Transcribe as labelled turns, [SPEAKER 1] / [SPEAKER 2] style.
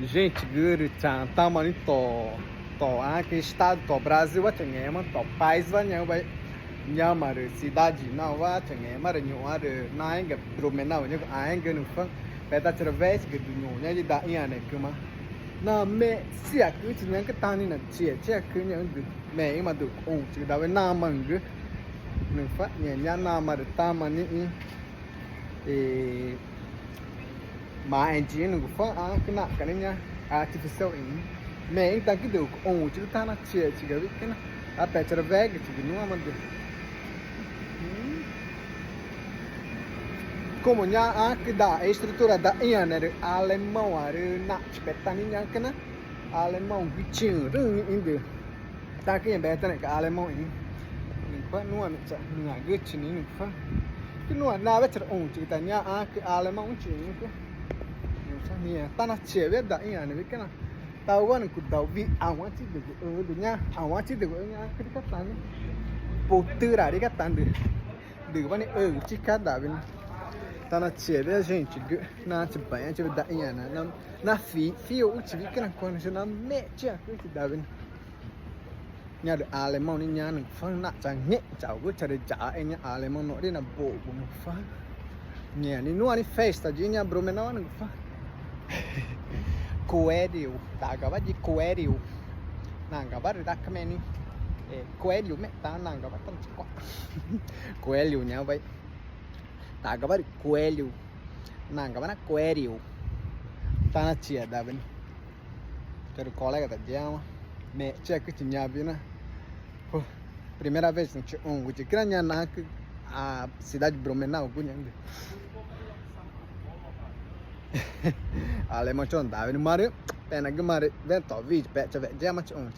[SPEAKER 1] Gente, guru, tá mano, tô aqui estado, tô Brasil, até mano, tô país, vai, nha mà rồi cidade nào quá chẳng nghe mà rồi nhỏ rồi nãy gặp rồi nào nhớ ai cái nữa phân bé ta chơi vest cái nhỏ nhá đi đại nhà này cơ mà na mẹ xia cứ chỉ nhớ cái tang này là chia cứ nhớ được mẹ mà được chỉ đạo với nam mà cứ nữa phát nhẹ nhá nam mà được ta mà ní mà anh chị nó phát cái nạ cái này nhá artificial in mẹ anh ta cái được chỉ ta nó chia chỉ cái cái nó bé chơi vest cái nhỏ mà được como nha que dá a estrutura da Iana alemão na espetaninha que na alemão bitinho ainda tá aqui em beta né que alemão aí não não é não é gut nem não que não é nada ter chỉ ta nha que alemão chỉ que não sabia tá na cheve da Iana que na tao quan của tao bị ảo chỉ được nha ảo chỉ được nha cái cách tan bộ tư ra đi cách tan được quan chỉ cách đã bên tá na TV, gente, na banha, tive da Iana, na fio, o tive que na quando na mete a coisa da vendo. Nhà được alemão nên nhà nó phân nát chẳng nhẹ chảo cứ chờ trả anh nhà alemão nó đi là bộ của một phân. Nhà đi nuôi đi festa de nhà Blumenau nó phân. Coelho, tá acabado de coelho. Nàng acabado de dar cameni. Coelho mẹ ta nàng acabado tanto quá. Coelho nha vậy. Tá acabado coelho não acabado coelho tá na tia da ben quero colega da jama me check que tinha vindo primeira vez no o de grande na a cidade de Blumenau gunhang alemão chon da ben mare pena que mare vento vídeo pe cha ve jama chon